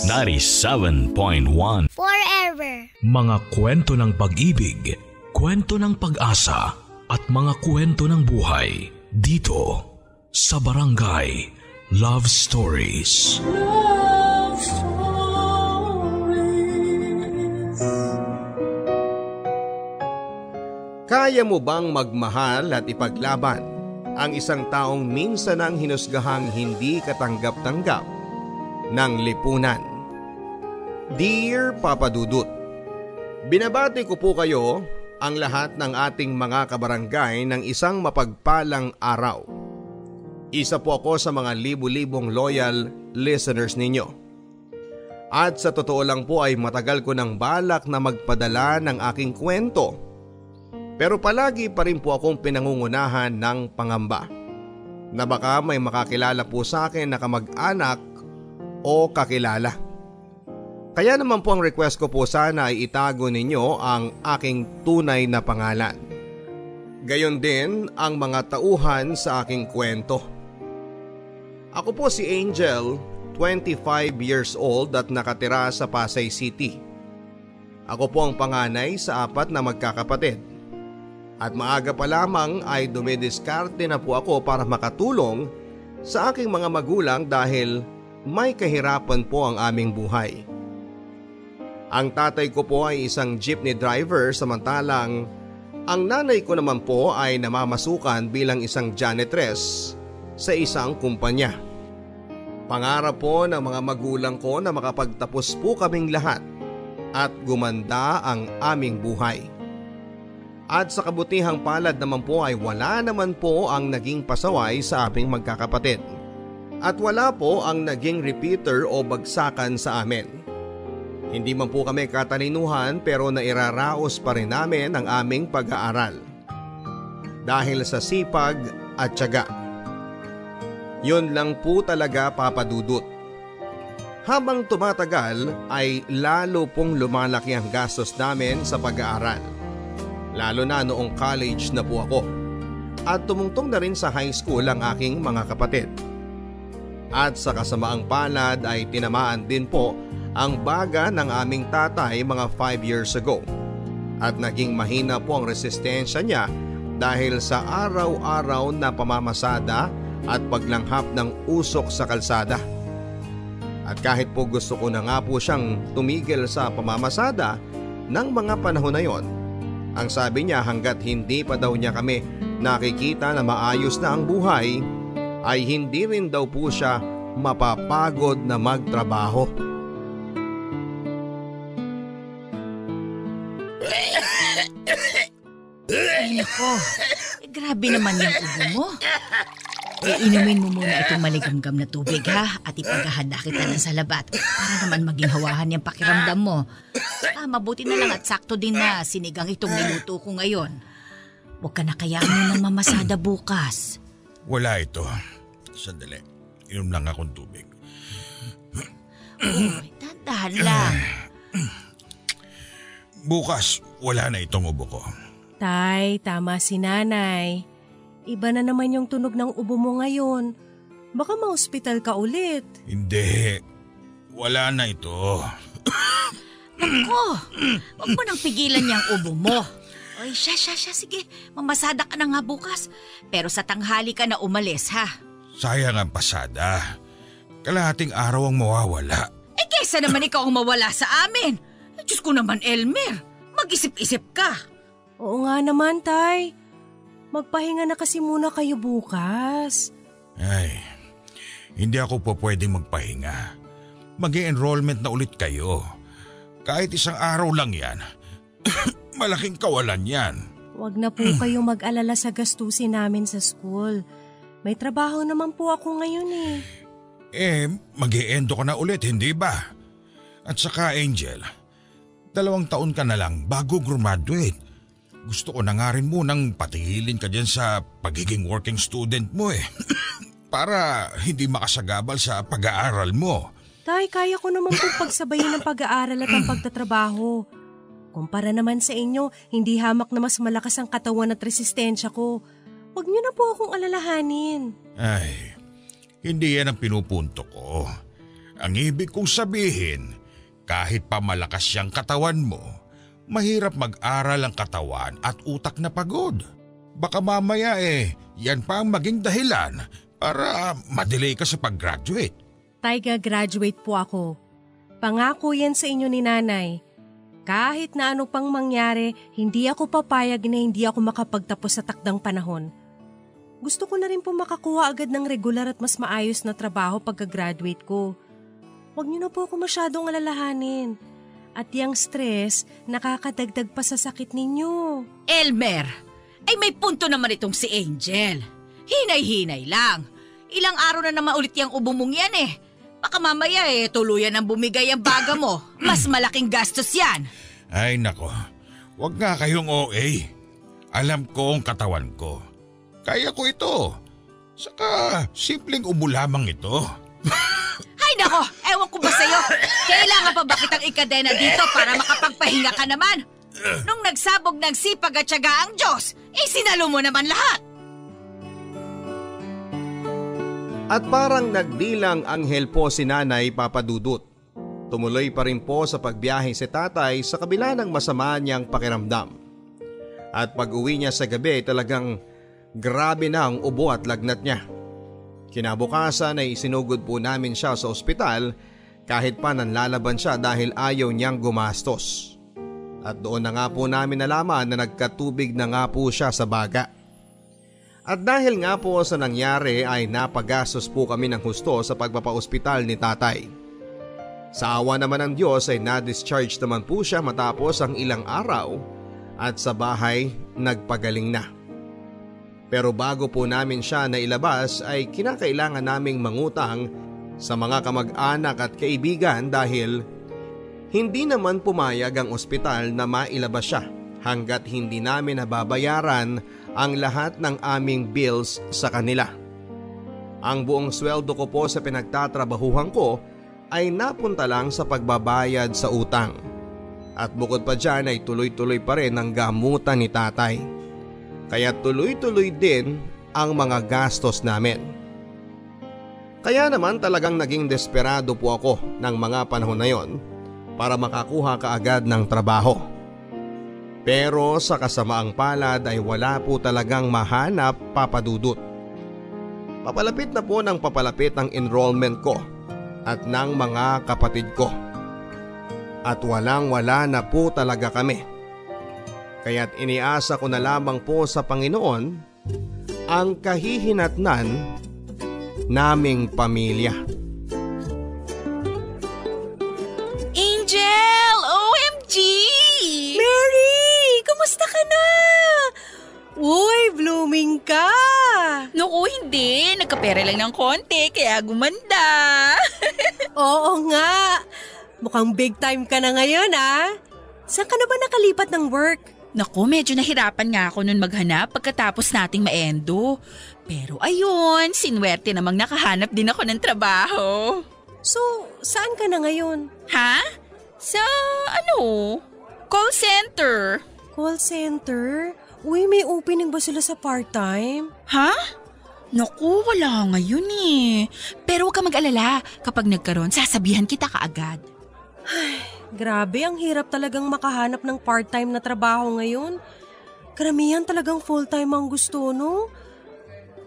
97.1 Forever. Mga kwento ng pag-ibig, kwento ng pag-asa at mga kwento ng buhay dito sa Barangay Love Stories. Love Stories. Kaya mo bang magmahal at ipaglaban ang isang taong minsan ang hinusgahang hindi katanggap-tanggap ng lipunan? Dear Papa Dudut, binabati ko po kayo ang lahat ng ating mga kabarangay ng isang mapagpalang araw. Isa po ako sa mga libu-libong loyal listeners ninyo. At sa totoo lang po ay matagal ko nang balak na magpadala ng aking kwento. Pero palagi pa rin po akong pinangungunahan ng pangamba na baka may makakilala po sa akin na kamag-anak o kakilala. Kaya naman po ang request ko po sana ay itago ninyo ang aking tunay na pangalan. Gayon din ang mga tauhan sa aking kwento. Ako po si Angel, 25 years old at nakatira sa Pasay City. Ako po ang panganay sa 4 na magkakapatid. At maaga pa lamang ay dumidiskarte na po ako para makatulong sa aking mga magulang dahil may kahirapan po ang aming buhay. Ang tatay ko po ay isang jeepney driver samantalang ang nanay ko naman po ay namamasukan bilang isang janitress sa isang kumpanya. Pangarap po ng mga magulang ko na makapagtapos po kaming lahat at gumanda ang aming buhay. At sa kabutihang palad naman po ay wala naman po ang naging pasaway sa aming magkakapatid. At wala po ang naging repeater o bagsakan sa amin. Hindi man po kami katalinuhan pero nairaraos pa rin namin ang aming pag-aaral. Dahil sa sipag at tiyaga. Yun lang po talaga, Papa Dudut. Habang tumatagal ay lalo pong lumalaki ang gastos namin sa pag-aaral. Lalo na noong college na po ako. At tumungtong na rin sa high school ang aking mga kapatid. At sa kasamaang palad ay tinamaan din po ang baga ng aming tatay mga 5 years ago. At naging mahina po ang resistensya niya dahil sa araw-araw na pamamasada at paglanghap ng usok sa kalsada. At kahit po gusto ko na nga po siyang tumigil sa pamamasada ng mga panahon na yon, ang sabi niya hanggat hindi pa daw niya kami nakikita na maayos na ang buhay, ay hindi rin daw po siya mapapagod na magtrabaho. Ay nako, grabe naman yung ubo mo. Iinumin mo muna itong maligamgam na tubig ha at ipaghahanda kita ng salabat para naman maging hawahan yung pakiramdam mo. Mabuti na lang at sakto din na sinigang itong niluto ko ngayon. Huwag ka na kaya munang mamasada bukas. Wala ito. Sandali, inom lang akong tubig. Dahan lang. Bukas, wala na itong ubo ko. Tay, tama si nanay. Iba na naman yung tunog ng ubo mo ngayon. Baka ma-hospital ka ulit. Hindi. Wala na ito. Nako, huwag mo nang pigilan niyang ubo mo. Oy, siya, sige. Mamasada ka na nga bukas. Pero sa tanghali ka na umalis, ha? Sayang ang pasada. Kalahating araw ang mawawala. Kaysa naman ikaw ang mawala sa amin. Diyos ko naman, Elmer. Mag-isip-isip ka. Oo nga naman, Tay. Magpahinga na kasi muna kayo bukas. Ay, hindi ako po pwedeng magpahinga. Mag-i-enrollment na ulit kayo. Kahit isang araw lang yan. Malaking kawalan yan. Huwag na po kayong mag-alala sa gastusin namin sa school. May trabaho naman po ako ngayon mag-i-endo ka na ulit, hindi ba? At saka, Angel, 2 taon ka na lang bago graduate. Gusto ko na nga rin munang patigilin ka dyan sa pagiging working student mo para hindi makasagabal sa pag-aaral mo. Tay, kaya ko naman pong pagsabayin ng pag-aaral at ang pagtatrabaho. Kumpara naman sa inyo, hindi hamak na mas malakas ang katawan at resistensya ko. Huwag niyo na po akong alalahanin. Ay, hindi yan ang pinupunto ko. Ang ibig kong sabihin, kahit pa malakas siyang katawan mo, mahirap mag-aral ang katawan at utak na pagod. Baka mamaya yan pa ang maging dahilan para madelay ka sa pag-graduate. Tay, graduate po ako. Pangako yan sa inyo ni nanay. Kahit na ano pang mangyari, hindi ako papayag na hindi ako makapagtapos sa takdang panahon. Gusto ko na rin po makakuha agad ng regular at mas maayos na trabaho pagka-graduate ko. Huwag niyo na po ako masyadong alalahanin. At yung stress, nakakadagdag pa sa sakit ninyo. Elmer, ay may punto naman itong si Angel. Hinay-hinay lang. Ilang araw na naman ulit yung ubo mong yan eh. Baka mamaya tuluyan ang bumigay ang baga mo. Mas malaking gastos yan. Ay nako, wag nga kayong OA. Alam ko ang katawan ko. Kaya ko ito. Saka simpleng ubo lamang ito. Ay nako, ewan ko ba sa'yo? Kailangan pa ba kitang ikadena dito para makapagpahinga ka naman? Nung nagsabog ng sipag at tiyaga ang Diyos, sinalo mo naman lahat. At parang nagbilang anghel po si Nanay Papadudut. Tumuloy pa rin po sa pagbiyahe si tatay sa kabila ng masama niyang pakiramdam. At pag uwi niya sa gabi talagang grabe na ang ubo at lagnat niya. Kinabukasan ay isinugod po namin siya sa ospital kahit pa nanlalaban siya dahil ayaw niyang gumastos. At doon na nga po namin nalaman na nagkatubig na nga po siya sa baga. At dahil nga po sa nangyari ay napagastos po kami ng husto sa pagpapaospital ni tatay. Sa awa naman ng Diyos ay na-discharge naman po siya matapos ang ilang araw at sa bahay nagpagaling na. Pero bago po namin siya nailabas ay kinakailangan naming mangutang sa mga kamag-anak at kaibigan dahil hindi naman pumayag ang ospital na mailabas siya hanggat hindi namin nababayaran ang lahat ng aming bills sa kanila. Ang buong sweldo ko po sa pinagtatrabahuhan ko ay napunta lang sa pagbabayad sa utang. At bukod pa dyan ay tuloy-tuloy pa rin ang gamutan ni tatay. Kaya tuloy-tuloy din ang mga gastos namin. Kaya naman talagang naging desperado po ako ng mga panahon na yon para makakuha kaagad ng trabaho. Pero sa kasamaang palad ay wala po talagang mahanap, Papadudut. Papalapit na po ng papalapit ang enrollment ko at ng mga kapatid ko. At walang-wala na po talaga kami. Kaya't iniasa ko na lamang po sa Panginoon ang kahihinatnan naming pamilya. Angel! OMG! Mary! Kumusta ka na? Uy, blooming ka! Naku, hindi. Nagkapera lang ng konti, kaya gumanda. Oo nga. Mukhang big time ka na ngayon, ah. Saan ka na ba nakalipat ng work? Naku, medyo nahirapan nga ako nun maghanap pagkatapos nating maendo. Pero ayun, sinwerte namang nakahanap din ako ng trabaho. So, saan ka na ngayon? Ha? Sa call center. Call center? Uy, may opening ba sila sa part-time? Ha? Naku, wala ngayon eh. Pero huwag ka mag-alala. Kapag nagkaroon, sasabihan kita kaagad. Grabe, ang hirap talagang makahanap ng part-time na trabaho ngayon. Karamihan talagang full-time ang gusto, no?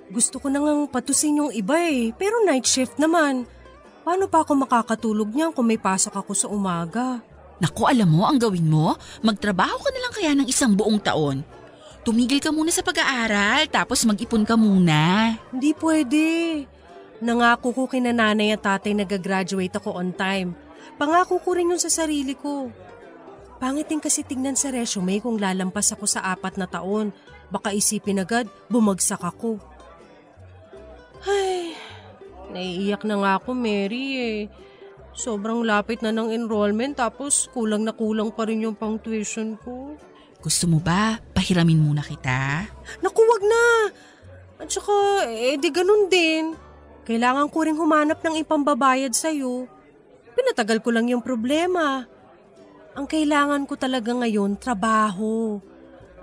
Gusto ko nang patusin yung iba eh, pero night shift naman. Paano pa ako makakatulog niyan kung may pasok ako sa umaga? Naku, alam mo, ang gawin mo, magtrabaho ka na lang kaya ng isang buong taon. Tumigil ka muna sa pag-aaral, tapos mag-ipon ka muna. Hindi pwede. Nangako ko kina nanay at tatay na gagraduate ako on time. Pangako ko rin yun sa sarili ko. Pangit din kasi tingnan sa resume kung lalampas ako sa 4 na taon. Baka isipin agad, bumagsak ako. Ay, naiiyak na nga ako, Mary eh. Sobrang lapit na ng enrollment tapos kulang na kulang pa rin yung pang tuition ko. Gusto mo ba, pahiramin muna kita? Naku, wag na. At saka, di ganun din. Kailangan ko rin humanap ng ipambabayad sa'yo. Pinatagal ko lang yung problema. Ang kailangan ko talaga ngayon, trabaho.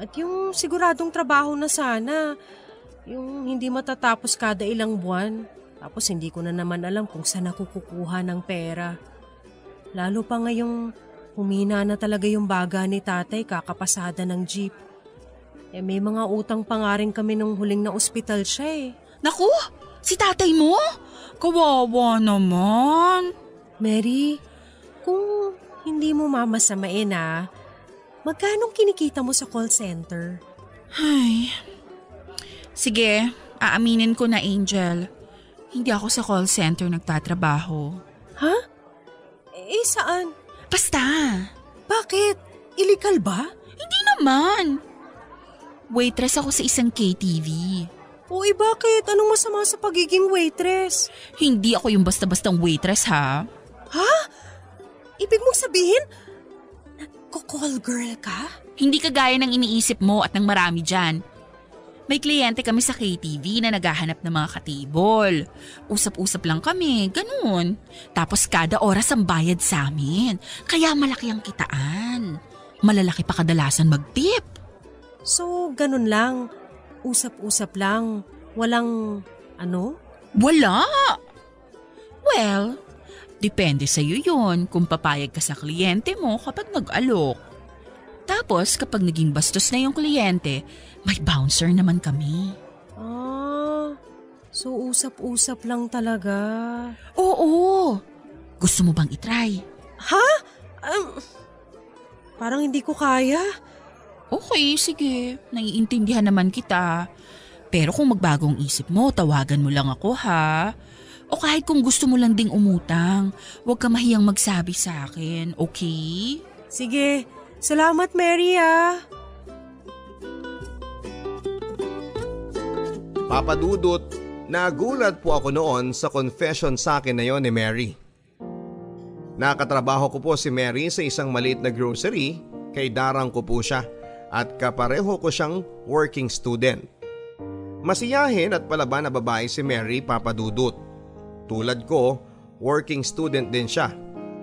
At yung siguradong trabaho na sana. Yung hindi matatapos kada ilang buwan. Tapos hindi ko na naman alam kung saan ako kukuha ng pera. Lalo pa ngayong humina na talaga yung baga ni tatay kakapasada ng jeep. May mga utang pa nga rin kami nung huling na ospital siya eh. Naku, si tatay mo? Kawawa naman. Mary, kung hindi mo mamasamain magkano kinikita mo sa call center? Ay, sige, aaminin ko na Angel. Hindi ako sa call center nagtatrabaho. Ha? Saan? Basta. Bakit? Illegal ba? Hindi naman. Waitress ako sa isang KTV. Uy, bakit? Anong masama sa pagiging waitress? Hindi ako yung basta-bastang waitress ha. Ha? Ibig mong sabihin, nagko-call girl ka? Hindi kagaya ng iniisip mo at ng marami dyan. May kliyente kami sa KTV na naghahanap ng mga katibol. Usap-usap lang kami, ganun. Tapos kada oras ang bayad sa amin. Kaya malaki ang kitaan. Malalaki pa kadalasan mag-tip. So, ganun lang. Usap-usap lang. Walang, Wala. Well, depende sa'yo yun kung papayag ka sa kliyente mo kapag nag-alok. Tapos kapag naging bastos na yung kliyente, may bouncer naman kami. So usap-usap lang talaga. Oo. Gusto mo bang itry? Ha? Parang hindi ko kaya. Okay, sige. Naiintindihan naman kita. Pero kung magbagong isip mo, tawagan mo lang ako ha. O kahit kung gusto mo lang ding umutang, huwag ka mahiyang magsabi sa akin, okay? Sige. Salamat, Mary Papa Dudut, nagulat po ako noon sa confession sa akin na yon ni Mary. Nakatrabaho ko po si Mary sa isang maliit na grocery, kay darang ko po siya at kapareho ko siyang working student. Masiyahin at palaban na babae si Mary, Papa Dudut. Tulad ko, working student din siya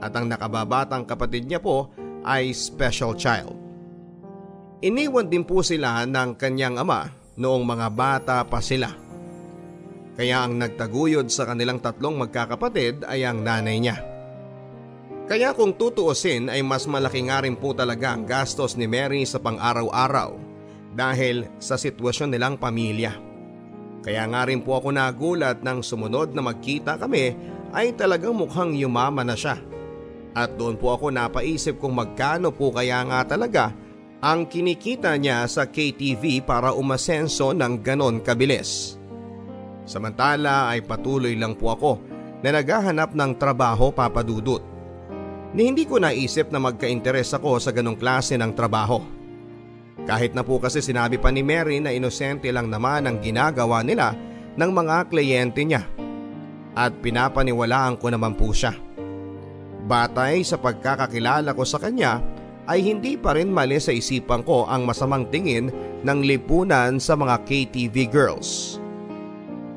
at ang nakababatang kapatid niya po ay special child. Iniwan din po sila ng kanyang ama noong mga bata pa sila. Kaya ang nagtaguyod sa kanilang tatlong magkakapatid ay ang nanay niya. Kaya kung tutuusin ay mas malaki nga rin po talaga ang gastos ni Mary sa pang-araw-araw dahil sa sitwasyon nilang pamilya. Kaya nga rin po ako nagulat nang sumunod na magkita kami ay talagang mukhang yumaman na siya. At doon po ako napaisip kung magkano po kaya nga talaga ang kinikita niya sa KTV para umasenso ng ganon kabilis. Samantala ay patuloy lang po ako na naghahanap ng trabaho, Papa Dudut. Ni hindi ko naisip na magka-interes ako sa ganong klase ng trabaho. Kahit na po kasi sinabi pa ni Mary na inosente lang naman ang ginagawa nila ng mga kliyente niya. At pinapaniwalaan ko naman po siya. Batay sa pagkakakilala ko sa kanya ay hindi pa rin mali sa isipan ko ang masamang tingin ng lipunan sa mga KTV girls.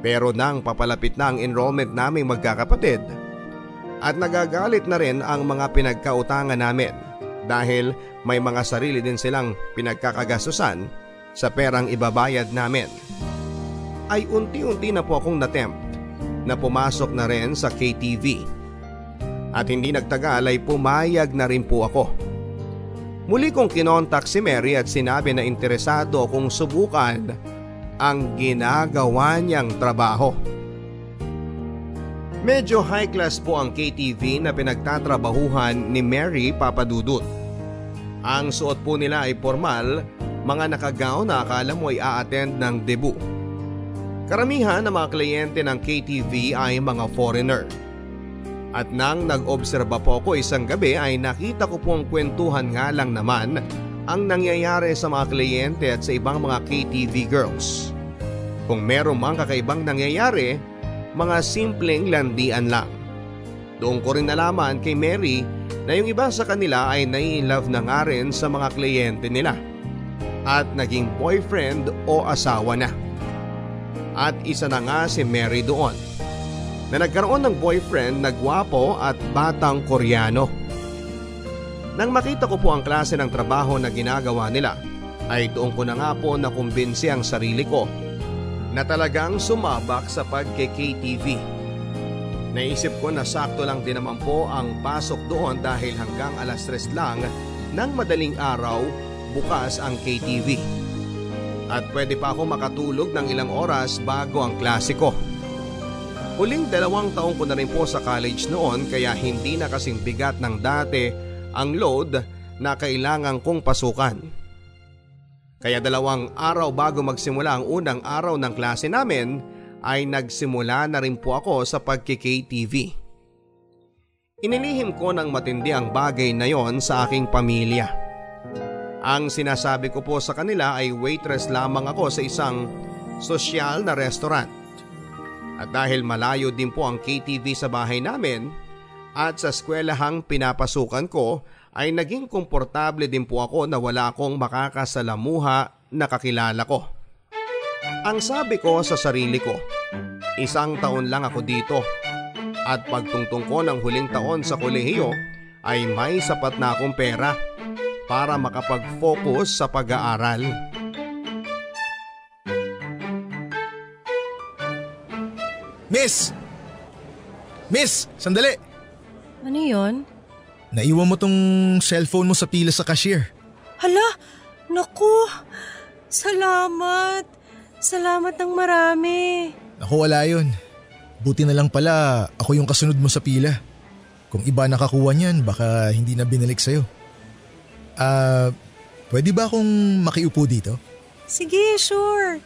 Pero nang papalapit na ang enrollment naming magkakapatid at nagagalit na rin ang mga pinagkautangan namin dahil may mga sarili din silang pinagkakagastusan sa perang ibabayad namin, ay unti-unti na po akong natempt na pumasok na rin sa KTV. At hindi nagtagal ay pumayag na rin po ako. Muli kong kinontak si Mary at sinabi na interesado akong subukan ang ginagawa niyang trabaho. Medyo high class po ang KTV na pinagtatrabahuhan ni Mary, Papa Dudut. Ang suot po nila ay formal, mga nakagown na akala mo ay a-attend ng debut. Karamihan ng mga kliyente ng KTV ay mga foreigner. At nang nag-obserba po ako isang gabi ay nakita ko pong kwentuhan nga lang naman ang nangyayari sa mga kliyente at sa ibang mga KTV girls. Kung meron mang kakaibang nangyayari, mga simpleng landian lang. Doon ko rin nalaman kay Mary na yung iba sa kanila ay nai-love na nga rin sa mga kliyente nila at naging boyfriend o asawa na. At isa na nga si Mary doon na nagkaroon ng boyfriend na gwapo at batang Koreano. Nang makita ko po ang klase ng trabaho na ginagawa nila ay doon ko na nga po nakumbinsi ang sarili ko na talagang sumabak sa pagke-KTV. Naisip ko na sakto lang din naman po ang pasok doon dahil hanggang 3:00 lang ng madaling araw bukas ang KTV. At pwede pa ako makatulog ng ilang oras bago ang klase ko. Huling 2 taong ko na rin po sa college noon kaya hindi na kasing bigat ng dati ang load na kailangan kong pasukan. Kaya 2 araw bago magsimula ang unang araw ng klase namin ay nagsimula na rin po ako sa pagki-KTV. Inilihim ko ng matindi ang bagay na yon sa aking pamilya. Ang sinasabi ko po sa kanila ay waitress lamang ako sa isang sosyal na restaurant. At dahil malayo din po ang KTV sa bahay namin at sa eskwelahang pinapasukan ko ay naging komportable din po ako na wala akong makakasalamuha na kakilala ko. Ang sabi ko sa sarili ko, 1 taon lang ako dito at pagtungtong ko ng huling taon sa kolehiyo ay may sapat na akong pera para makapag-focus sa pag-aaral. Miss! Sandali! Ano yon? Naiwan mo tong cellphone mo sa pila sa cashier. Hala! Naku! Salamat! Salamat ng marami. Naku, wala yun. Buti na lang pala ako yung kasunod mo sa pila. Kung iba nakakuha niyan, baka hindi na binalik sa'yo. Pwede ba akong makiupo dito? Sige, sure.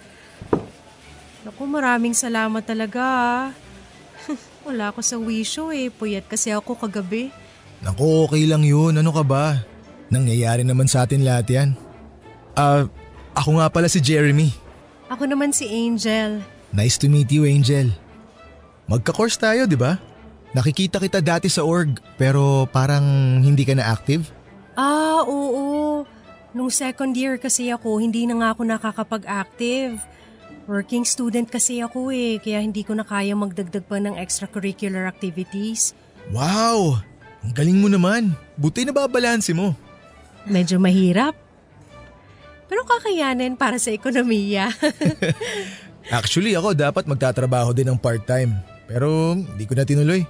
Naku, maraming salamat talaga. Wala ako sa wisyo puyat kasi ako kagabi. Naku, okay lang yun. Ano ka ba? Nangyayari naman sa atin lahat yan. Ako nga pala si Jeremy. Ako naman si Angel. Nice to meet you, Angel. Magka-course tayo, di ba? Nakikita kita dati sa org pero parang hindi ka na active. Oo. Nung second year kasi ako, hindi na nga ako nakakapag-active. Working student kasi ako kaya hindi ko na kaya magdagdag pa ng extracurricular activities. Wow! Ang galing mo naman. Buti na babalanse mo. Medyo mahirap. Pero kakayanin para sa ekonomiya. Actually ako dapat magtatrabaho din ng part-time. Pero hindi ko na tinuloy.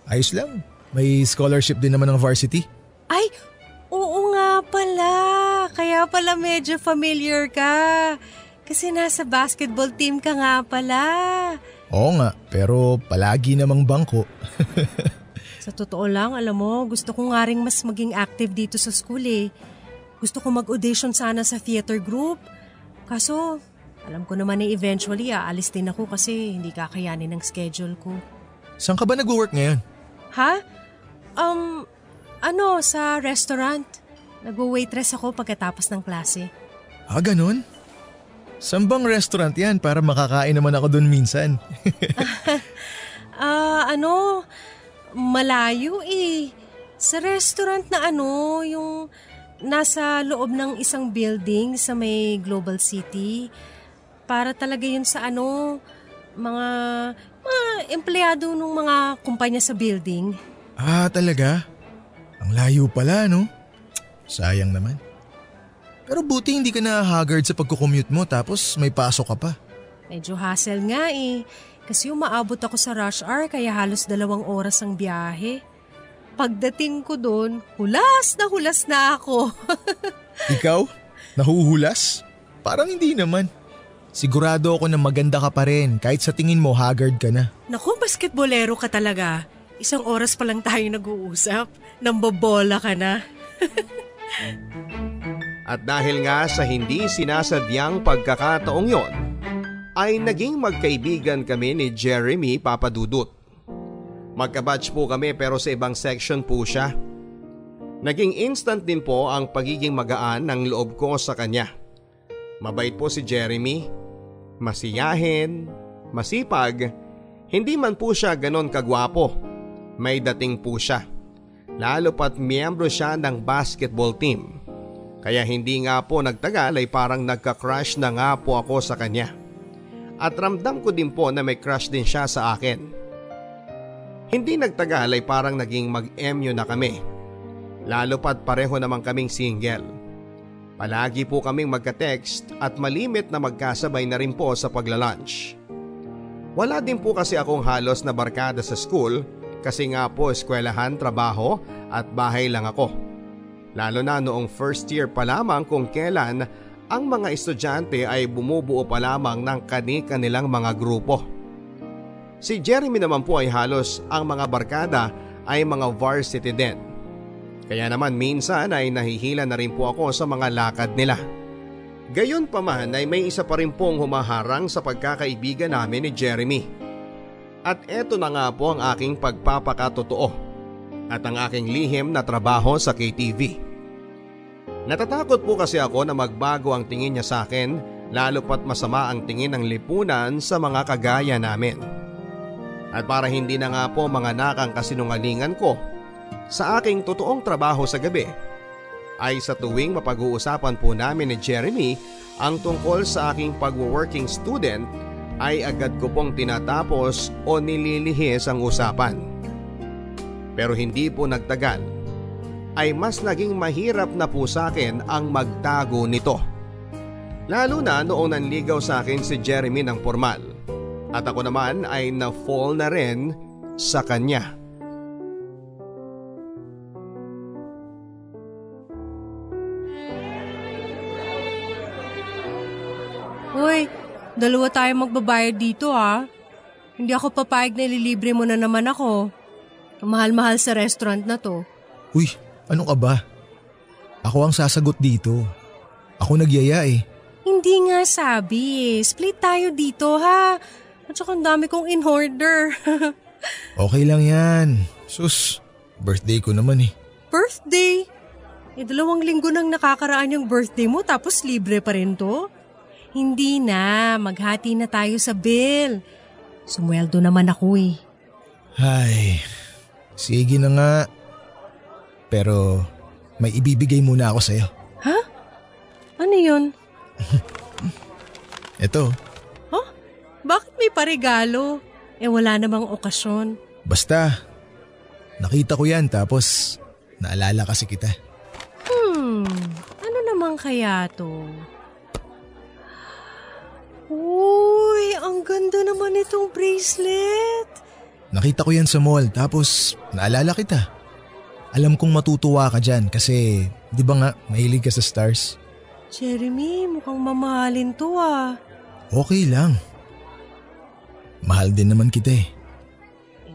Ayos lang. May scholarship din naman ng varsity. Ay, oo nga pala. Kaya pala medyo familiar ka. Kasi nasa basketball team ka nga pala. Oo nga, pero palagi namang bangko. Sa totoo lang, alam mo, gusto ko nga rin mas maging active dito sa school Gusto ko mag-audition sana sa theater group. Kaso, alam ko naman eventually aalis din ako kasi hindi kakayanin ng schedule ko. Saan ka ba nag-work ngayon? Ha? Sa restaurant. Nag-waitress ako pagkatapos ng klase. Ganun? Saan bang restaurant yan para makakain naman ako doon minsan? Malayo Sa restaurant na yung nasa loob ng isang building sa may Global City. Para talaga yun sa mga empleyado ng mga kumpanya sa building. Talaga? Ang layo pala, no? Sayang naman. Pero buti hindi ka na haggard sa pagkukommute mo tapos may pasok ka pa. Medyo hassle nga kasi umaabot ako sa rush hour kaya halos 2 oras ang biyahe. Pagdating ko doon, hulas na ako. Ikaw? Nahuhulas? Parang hindi naman. Sigurado ako na maganda ka pa rin kahit sa tingin mo haggard ka na. Naku, basketbolero ka talaga. 1 oras pa lang tayo nag-uusap. Nambobola ka na. At dahil nga sa hindi sinasadyang pagkakataong yon, ay naging magkaibigan kami ni Jeremy Papadudut. Magkabatch po kami pero sa ibang section po siya. Naging instant din po ang pagiging magaan ng loob ko sa kanya. Mabait po si Jeremy, masiyahin, masipag, hindi man po siya ganon kagwapo. May dating po siya, lalo pat miyembro siya ng basketball team. Kaya hindi nga po nagtagal ay parang nagka-crush na nga po ako sa kanya. At ramdam ko din po na may crush din siya sa akin. Hindi nagtagal ay parang naging mag-MU na kami. Lalo pat pareho naman kaming single. Palagi po kaming magka-text at malimit na magkasabay na rin po sa pagla-lunch. Wala din po kasi akong halos na barkada sa school kasi nga po eskwelahan, trabaho at bahay lang ako. Lalo na noong first year pa lamang kung kailan ang mga estudyante ay bumubuo pa lamang ng kani-kanilang mga grupo. Si Jeremy naman po ay halos ang mga barkada ay mga varsity din. Kaya naman minsan ay nahihila na rin po ako sa mga lakad nila. Gayon pa man ay may isa pa rin pong humaharang sa pagkakaibigan namin ni Jeremy. At eto na nga po ang aking pagpapakatotoo at ang aking lihim na trabaho sa KTV. Natatakot po kasi ako na magbago ang tingin niya sa akin, lalo pat masama ang tingin ng lipunan sa mga kagaya namin. At para hindi na nga po manganak ang kasinungalingan ko sa aking totoong trabaho sa gabi, ay sa tuwing mapag-uusapan po namin ni Jeremy ang tungkol sa aking pag-working student, ay agad ko pong tinatapos o nililihis ang usapan. Pero hindi po nagtagal, ay mas naging mahirap na po sa akin ang magtago nito. Lalo na noong nanligaw sa akin si Jeremy ng formal at ako naman ay na-fall na rin sa kanya. Uy, dalawa tayo magbabayad dito ha. Hindi ako papayag na ililibre mo na naman ako. Mahal-mahal sa restaurant na to. Uy, ano ka ba? Ako ang sasagot dito. Ako nagyaya eh. Hindi nga sabi eh. Split tayo dito ha. At saka ang dami kong in-order. Okay lang yan. Sus, birthday ko naman eh. Birthday? 2 linggo nang nakakaraan yung birthday mo tapos libre pa rin to? Hindi na, maghati na tayo sa bill. Sumweldo naman ako eh. Ay, sige na nga. Pero may ibibigay muna ako sa'yo. Ha? Ano yun? Ito. Huh? Bakit may paregalo? Wala namang okasyon. Basta, nakita ko yan tapos naalala kasi kita. Ano naman kaya to? Uy, ang ganda naman itong bracelet. Nakita ko yan sa mall tapos naalala kita. Alam kong matutuwa ka dyan kasi di ba nga mahilig ka sa stars? Jeremy, mukhang mamahalin to ah. Okay lang. Mahal din naman kita eh.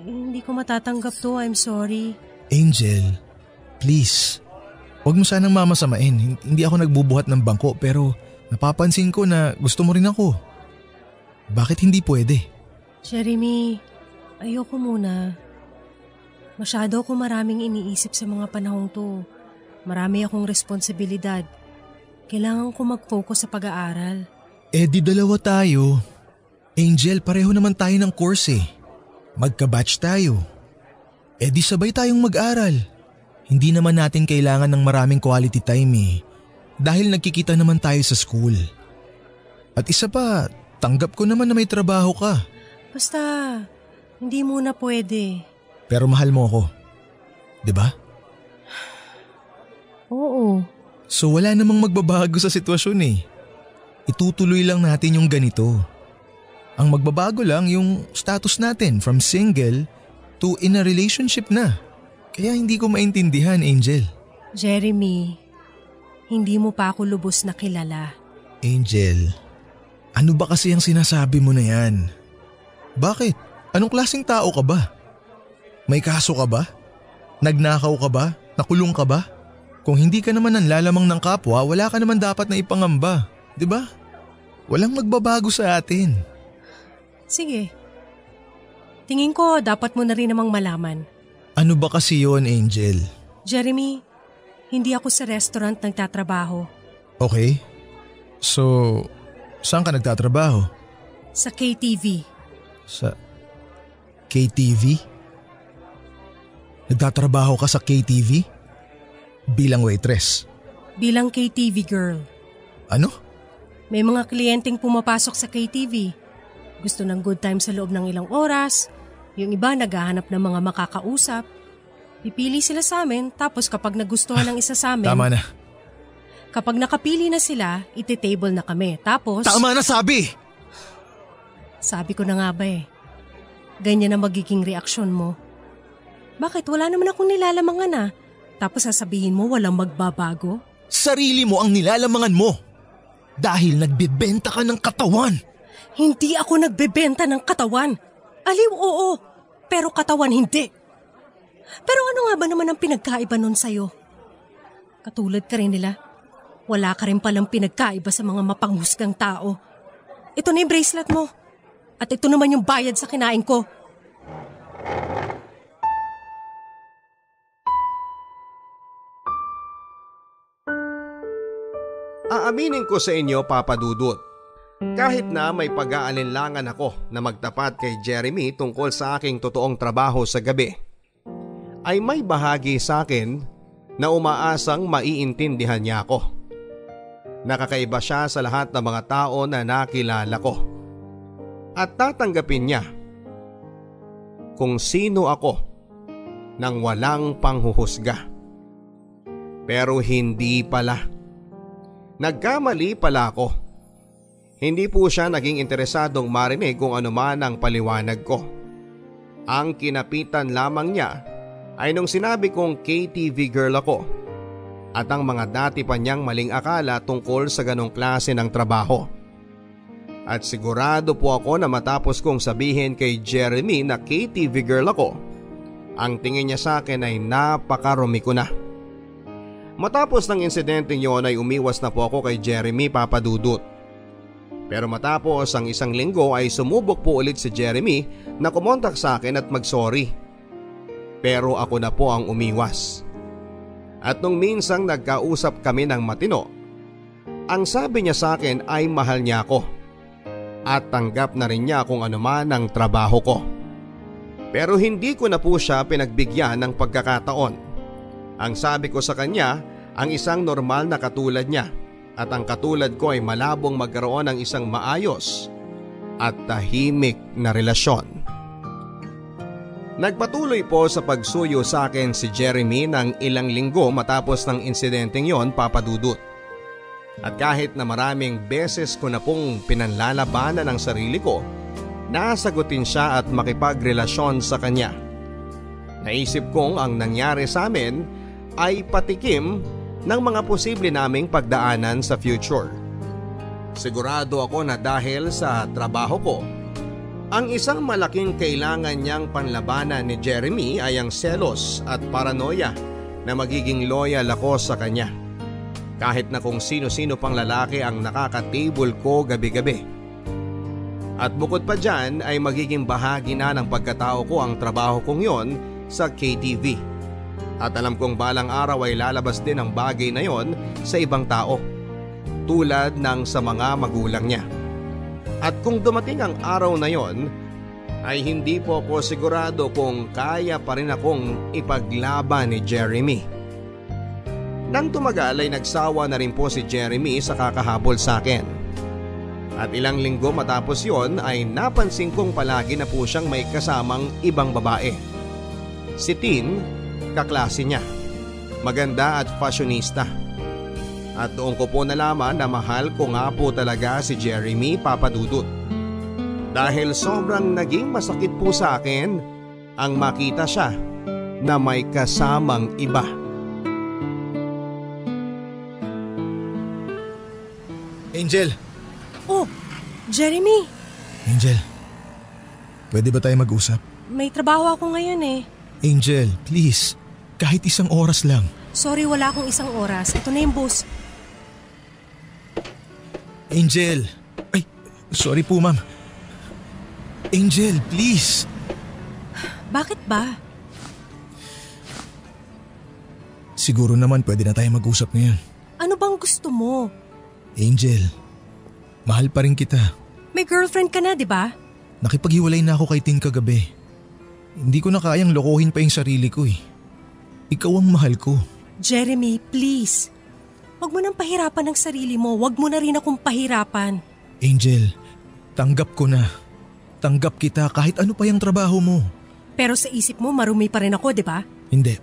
Hindi ko matatanggap to, I'm sorry. Angel, please. Huwag mo sanang mamasamain. Hindi ako nagbubuhat ng bangko pero napapansin ko na gusto mo rin ako. Bakit hindi pwede? Jeremy, ayoko muna. Masyado ako maraming iniisip sa mga panahong to. Marami akong responsibilidad. Kailangan ko mag-focus sa pag-aaral. Di dalawa tayo. Angel, pareho naman tayo ng course eh. Magka-batch tayo. Di sabay tayong mag-aral. Hindi naman natin kailangan ng maraming quality time eh. Dahil nagkikita naman tayo sa school. At isa pa, tanggap ko naman na may trabaho ka. Basta, hindi muna pwede. Pero mahal mo ako. 'Di ba? Oo. So wala namang magbabago sa sitwasyon eh. Itutuloy lang natin yung ganito. Ang magbabago lang yung status natin from single to in a relationship na. Kaya hindi ko maintindihan, Angel. Jeremy, hindi mo pa ako lubos na kilala. Angel, ano ba kasi ang sinasabi mo na yan? Bakit? Anong klaseng tao ka ba? May kaso ka ba? Nagnakaw ka ba? Nakulong ka ba? Kung hindi ka naman nanlalamang ng kapwa, wala ka naman dapat na ipangamba. 'Di ba? Walang magbabago sa atin. Sige. Tingin ko dapat mo na rin namang malaman. Ano ba kasi yon, Angel? Jeremy, hindi ako sa restaurant nagtatrabaho. Okay. So, saan ka nagtatrabaho? Sa KTV. Sa KTV? Nagtatrabaho ka sa KTV? Bilang waitress? Bilang KTV girl. Ano? May mga kliyenteng pumapasok sa KTV. Gusto ng good time sa loob ng ilang oras. Yung iba naghahanap ng mga makakausap. Pipili sila sa amin tapos kapag nagustuhan ng isa sa amin… Tama na. Kapag nakapili na sila, iti-table na kami. Tapos… Tama na sabi! Sabi ko na nga ba ganyan na magiging reaksyon mo. Bakit wala naman akong nilalamangan tapos sasabihin mo walang magbabago? Sarili mo ang nilalamangan mo. Dahil nagbebenta ka ng katawan. Hindi ako nagbebenta ng katawan. Aliw oo, pero katawan hindi. Pero ano nga ba naman ang pinagkaiba nun sa'yo? Katulad ka rin nila. Wala ka rin palang pinagkaiba sa mga mapanghusgang tao. Ito na yung bracelet mo. At ito naman yung bayad sa kinain ko. Aaminin ko sa inyo, Papa Dudut, kahit na may pag-aalinlangan ako na magtapat kay Jeremy tungkol sa aking totoong trabaho sa gabi, ay may bahagi sa akin na umaasang maiintindihan niya ako. Nakakaiba siya sa lahat ng mga tao na nakilala ko. At tatanggapin niya kung sino ako nang walang panghuhusga. Pero hindi pala. Nagkamali pala ako. Hindi po siya naging interesadong marinig kung ano man ang paliwanag ko. Ang kinapitan lamang niya ay nung sinabi kong KTV girl ako at ang mga dati pa niyang maling akala tungkol sa ganong klase ng trabaho. At sigurado po ako na matapos kong sabihin kay Jeremy na KTV girl ako, ang tingin niya sa akin ay napakarumi ko na. Matapos ng insidente yon ay umiwas na po ako kay Jeremy, Papa Dudut. Pero matapos ang isang linggo ay sumubok po ulit si Jeremy na kumontak sa akin at mag-sorry. Pero ako na po ang umiwas. At nung minsang nagkausap kami ng matino, ang sabi niya sa akin ay mahal niya ako. At tanggap na rin niya kung ano man ang trabaho ko. Pero hindi ko na po siya pinagbigyan ng pagkakataon. Ang sabi ko sa kanya, ang isang normal na katulad niya at ang katulad ko ay malabong magkaroon ng isang maayos at tahimik na relasyon. Nagpatuloy po sa pagsuyo sa akin si Jeremy ng ilang linggo matapos ng insidenteng yon, Papa Dudut. At kahit na maraming beses ko na pong pinanlalabanan ang sarili ko, nasagutin siya at makipagrelasyon sa kanya. Naisip kong ang nangyari sa amin ay patikim ng mga posible naming pagdaanan sa future. Sigurado ako na dahil sa trabaho ko, ang isang malaking kailangan niyang panlabanan ni Jeremy ay ang selos at paranoia na magiging loyal ako sa kanya. Kahit na kung sino-sino pang lalaki ang nakaka-table ko gabi-gabi. At bukod pa dyan ay magiging bahagi na ng pagkatao ko ang trabaho kong yon sa KTV. At alam kong balang araw ay lalabas din ang bagay na yon sa ibang tao, tulad ng sa mga magulang niya. At kung dumating ang araw na yon, ay hindi po ako sigurado kung kaya pa rin akong ipaglaban ni Jeremy. Nang tumagal ay nagsawa na rin po si Jeremy sa kakahabol sa akin. At ilang linggo matapos yon ay napansin kong palagi na po siyang may kasamang ibang babae. Si Tin, kaklase niya, maganda at fashionista. At doon ko po nalaman na mahal ko nga po talaga si Jeremy, Papa Dudut. Dahil sobrang naging masakit po sa akin ang makita siya na may kasamang iba. Angel! Oh, Jeremy! Angel, pwede ba tayo mag-usap? May trabaho ako ngayon Angel, please. Kahit isang oras lang. Sorry, wala akong isang oras. Ito na yung bus. Angel! Ay, sorry po ma'am. Angel, please. Bakit ba? Siguro naman pwede na tayo mag-usap ngayon. Ano bang gusto mo? Angel, mahal pa rin kita. May girlfriend ka na, di ba? Nakipaghiwalay na ako kay Tin kagabi. Hindi ko na kayang lokohin pa yung sarili ko Ikaw ang mahal ko. Jeremy, please. Huwag mo nang pahirapan ang sarili mo. Huwag mo na rin akong pahirapan. Angel, tanggap ko na. Tanggap kita kahit ano pa yung trabaho mo. Pero sa isip mo, marumi pa rin ako, di ba? Hindi.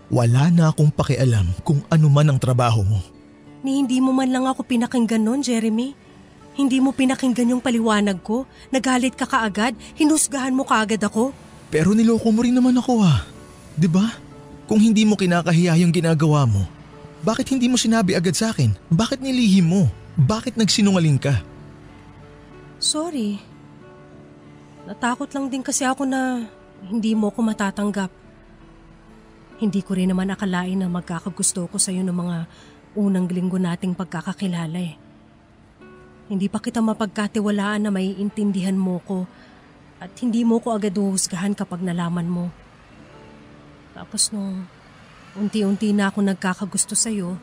Wala na akong pakialam kung ano man ang trabaho mo. Ni hindi mo man lang ako pinakinggan nun, Jeremy. Hindi mo pinakinggan yung paliwanag ko. Nagalit ka kaagad, hinusgahan mo kaagad ako. Pero niloko mo rin naman ako ah. 'Di ba? Kung hindi mo kinakahiya yung ginagawa mo, bakit hindi mo sinabi agad sa akin? Bakit nilihim mo? Bakit nagsinungaling ka? Sorry. Natakot lang din kasi ako na hindi mo ko matatanggap. Hindi ko rin naman akalain na magkakagusto ko sa'yo ng mga unang linggo nating pagkakakilala eh. Hindi pa kita mapagkatiwalaan na maiintindihan mo ko at hindi mo ko agad uhusgahan kapag nalaman mo. Tapos nung unti-unti na ako nagkakagusto sa'yo,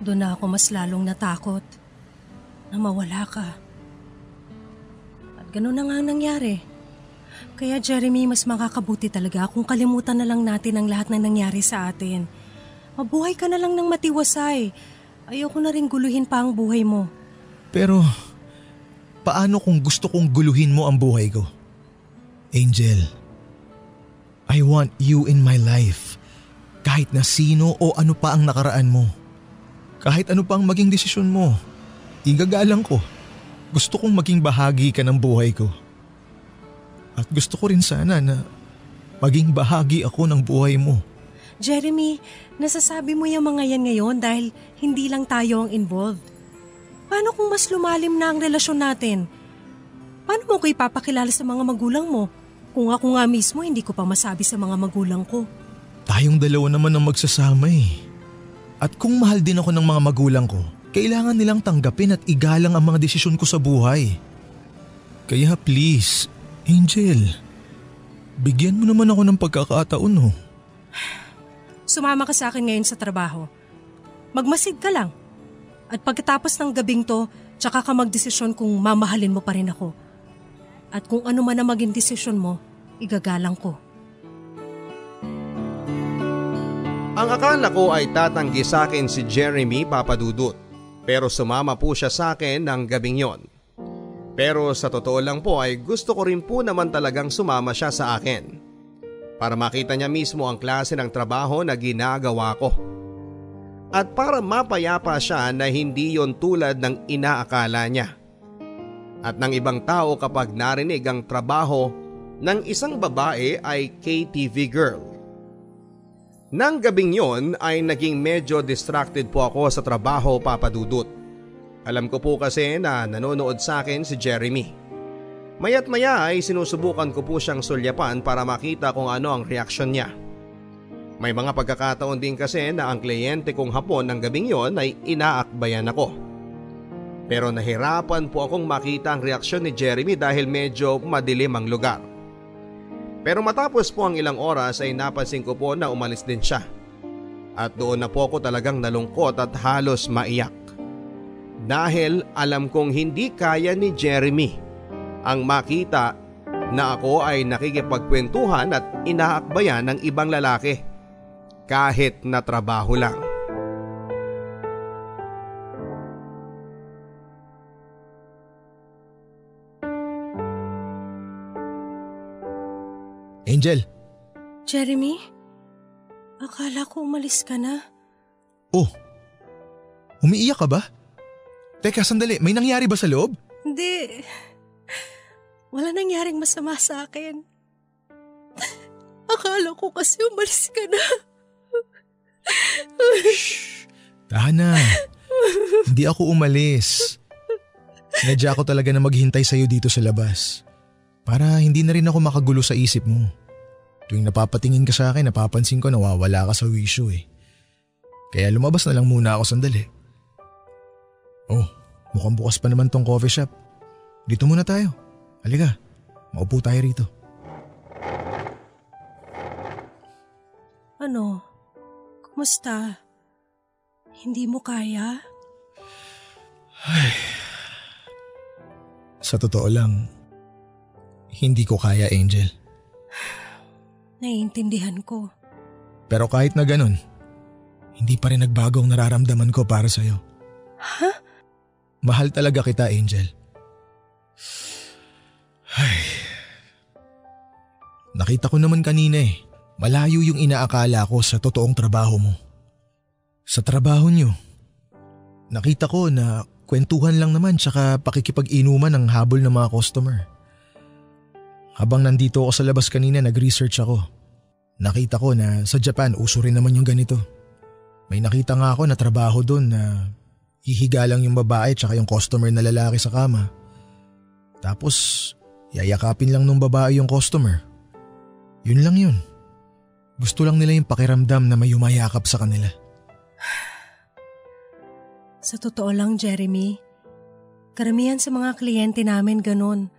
doon na ako mas lalong natakot na mawala ka. At ganun na nga nangyari. Kaya Jeremy, mas makakabuti talaga kung kalimutan na lang natin ang lahat na nangyari sa atin. Mabuhay ka na lang ng matiwasay. Ayoko na rin guluhin pa ang buhay mo. Pero, paano kung gusto kong guluhin mo ang buhay ko? Angel, I want you in my life. Kahit na sino o ano pa ang nakaraan mo. Kahit ano pa ang maging desisyon mo. Igagalang ko. Gusto kong maging bahagi ka ng buhay ko. At gusto ko rin sana na maging bahagi ako ng buhay mo. Jeremy, nasasabi mo yung mga yan ngayon dahil hindi lang tayo ang involved. Paano kung mas lumalim na ang relasyon natin? Paano mo ko ipapakilala sa mga magulang mo? Kung ako nga mismo hindi ko pa masabi sa mga magulang ko. Tayong dalawa naman ang magsasama eh. At kung mahal din ako ng mga magulang ko, kailangan nilang tanggapin at igalang ang mga desisyon ko sa buhay. Kaya please, Angel, bigyan mo naman ako ng pagkakataon oh. Sumama ka sa akin ngayon sa trabaho. Magmasid ka lang. At pagkatapos ng gabing to, tsaka ka magdesisyon kung mamahalin mo pa rin ako. At kung ano man ang maging desisyon mo, igagalang ko. Ang akala ko ay tatanggi sa akin si Jeremy Papadudut. Pero sumama po siya sa akin ng gabing yon. Pero sa totoo lang po ay gusto ko rin po naman talagang sumama siya sa akin. Para makita niya mismo ang klase ng trabaho na ginagawa ko. At para mapayapa siya na hindi yon tulad ng inaakala niya. At ng ibang tao kapag narinig ang trabaho ng isang babae ay KTV girl. Nang gabing yon ay naging medyo distracted po ako sa trabaho, Papadudut. Alam ko po kasi na nanonood sa akin si Jeremy. Maya't maya ay sinusubukan ko po siyang sulyapan para makita kung ano ang reaksyon niya. May mga pagkakataon din kasi na ang kliyente kong hapon ng gabing yon ay inaakbayan ako. Pero nahirapan po akong makita ang reaksyon ni Jeremy dahil medyo madilim ang lugar. Pero matapos po ang ilang oras ay napansin ko po na umalis din siya. At doon na po ako talagang nalungkot at halos maiyak. Dahil alam kong hindi kaya ni Jeremy ang makita na ako ay nakikipagkwentuhan at inaakbayan ng ibang lalaki. Kahit na trabaho lang. Angel. Jeremy, akala ko umalis ka na. Oh, umiiyak ka ba? Teka, sandali, may nangyari ba sa loob? Hindi. Wala nangyaring masama sa akin. Akala ko kasi umalis ka na. Shh, tahan na. Hindi ako umalis. Sinadya ko talaga na maghintay sa'yo dito sa labas. Para hindi na rin ako makagulo sa isip mo. Tuwing napapatingin ka sa akin, napapansin ko nawawala ka sa wisyo eh. Kaya lumabas na lang muna ako sandali. Oh, mukhang bukas pa naman tong coffee shop. Dito muna tayo. Halika, maupo tayo rito. Ano? Kumusta? Hindi mo kaya? Ay, sa totoo lang, hindi ko kaya, Angel. Naiintindihan ko. Pero kahit na ganun, hindi pa rin nagbago ang nararamdaman ko para sa'yo. Ha? Mahal talaga kita, Angel. Ay. Nakita ko naman kanina eh. Malayo yung inaakala ko sa totoong trabaho mo. Sa trabaho niyo, Nakita ko na kwentuhan lang naman tsaka pakikipag-inuman ang habol ng mga customer. Habang nandito ako sa labas kanina nag-research ako. Nakita ko na sa Japan uso rin naman yung ganito. May nakita nga ako na trabaho doon na hihiga lang yung babae tsaka yung customer na lalaki sa kama. Tapos yayakapin lang nung babae yung customer. Yun lang yun. Gusto lang nila yung pakiramdam na may yumayakap sa kanila. Sa totoo lang, Jeremy, karamihan sa mga kliyente namin ganun.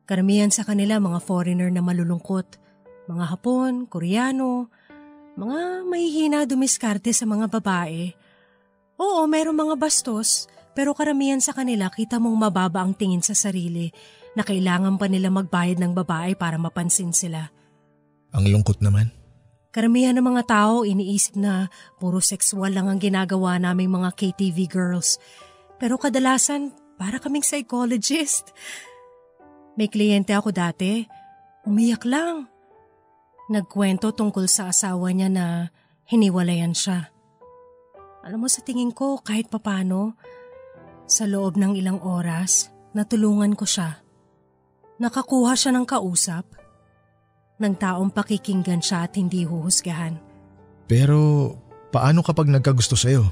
Karamihan sa kanila mga foreigner na malulungkot. Mga Hapon, Koreano, mga mahihina dumiskarte sa mga babae. Oo, merong mga bastos, pero karamihan sa kanila kita mong mababa ang tingin sa sarili na kailangan pa nila magbayad ng babae para mapansin sila. Ang lungkot naman. Karamihan ng mga tao iniisip na puro sexual lang ang ginagawa naming mga KTV girls. Pero kadalasan para kaming psychologist. May kliyente ako dati, umiyak lang. Nagkwento tungkol sa asawa niya na hiniwalayan siya. Alam mo sa tingin ko kahit papano, sa loob ng ilang oras, natulungan ko siya. Nakakuha siya ng kausap. Ng taong pakikinggan siya at hindi huhusgahan. Pero paano kapag nagkagusto sa'yo?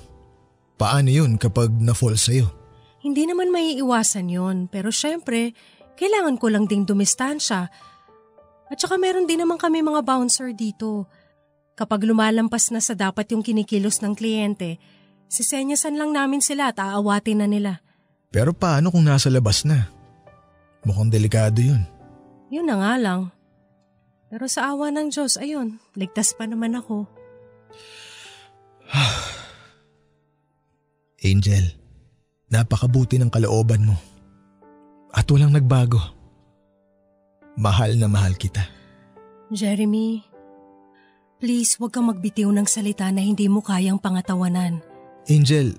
Paano yun kapag na-fall sa'yo? Hindi naman maiiwasan yun, pero syempre, kailangan ko lang ding dumistansya. At saka meron din naman kami mga bouncer dito. Kapag lumalampas na sa dapat yung kinikilos ng kliyente, sisenyasan lang namin sila at aawatin na nila. Pero paano kung nasa labas na? Mukhang delikado yun. Yun na nga lang. Pero sa awa ng Diyos, ayun, ligtas pa naman ako. Angel, napakabuti ng kalooban mo. At walang nagbago. Mahal na mahal kita. Jeremy, please huwag kang magbitiw ng salita na hindi mo kayang pangatawanan. Angel,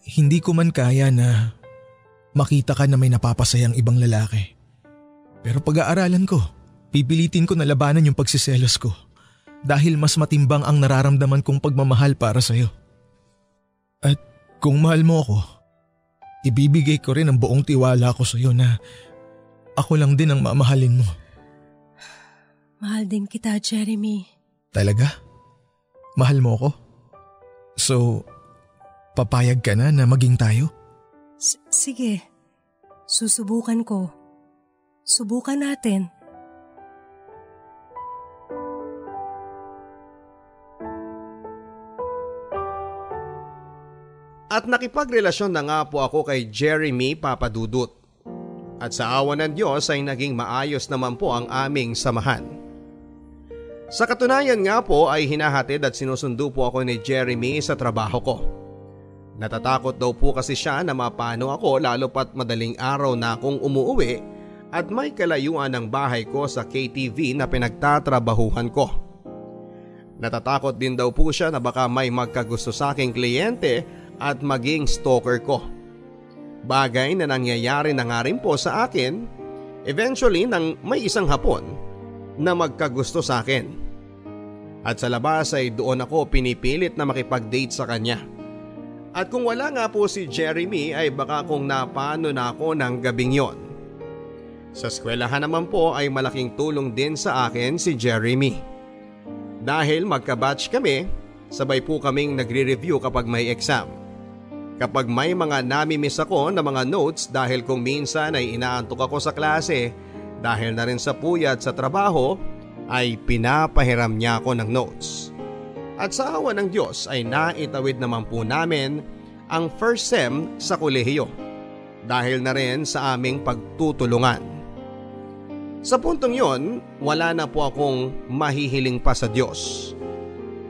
hindi ko man kaya na makita ka na may napapasayang ibang lalaki. Pero pag-aaralan ko. Pipilitin ko na labanan yung pagsiselos ko dahil mas matimbang ang nararamdaman kong pagmamahal para sa'yo. At kung mahal mo ako, ibibigay ko rin ang buong tiwala ko sa'yo na ako lang din ang mamahalin mo. Mahal din kita, Jeremy. Talaga? Mahal mo ako? So, papayag ka na maging tayo? Sige, susubukan ko. Subukan natin. At nakipagrelasyon na nga po ako kay Jeremy Papadudut. At sa awa ng Diyos ay naging maayos naman po ang aming samahan. Sa katunayan nga po ay hinahatid at sinusundo po ako ni Jeremy sa trabaho ko. Natatakot daw po kasi siya na mapano ako lalo pat madaling araw na akong umuuwi at may kalayuan ng bahay ko sa KTV na pinagtatrabahuhan ko. Natatakot din daw po siya na baka may magkagusto sa aking kliyente at maging stalker ko. Bagay na nangyayari na nga rin po sa akin eventually nang may isang Hapon na magkagusto sa akin. At sa labas ay doon ako pinipilit na makipag-date sa kanya. At kung wala nga po si Jeremy ay baka kung napano na ako ng gabing yon. Sa eskwelahan naman po ay malaking tulong din sa akin si Jeremy. Dahil magka-batch kami, sabay po kaming nagre-review kapag may exam. Kapag may mga nami-miss ako na mga notes dahil kung minsan ay inaantok ako sa klase dahil na rin sa puyat sa trabaho ay pinapahiram niya ako ng notes. At sa awa ng Diyos ay naitawid naman po namin ang first sem sa kolehiyo dahil na rin sa aming pagtutulungan. Sa puntong yon, wala na po akong mahihiling pa sa Diyos.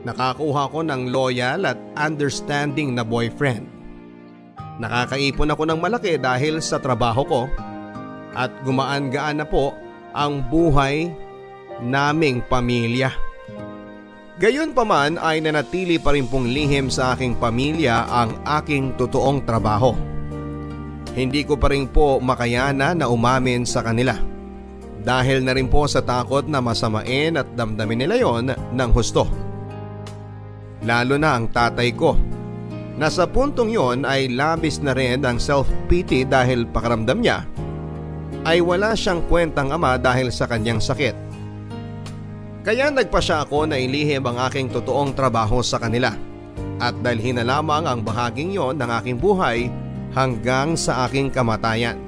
Nakakuha ko ng loyal at understanding na boyfriend. Nakakaipon ako ng malaki dahil sa trabaho ko at gumaan-gaan na po ang buhay naming pamilya. Gayunpaman ay nanatili pa rin pong lihim sa aking pamilya ang aking totoong trabaho. Hindi ko pa rin po makayana na umamin sa kanila dahil na rin po sa takot na masamain at damdamin nila yon ng husto. Lalo na ang tatay ko Nasa puntong yon ay labis na rin ang self-pity dahil pakiramdam niya ay wala siyang kwentang ama dahil sa kanyang sakit. Kaya nagpasya ako na ilihim ang aking totoong trabaho sa kanila at dalhin na lamang ang bahaging yon ng aking buhay hanggang sa aking kamatayan.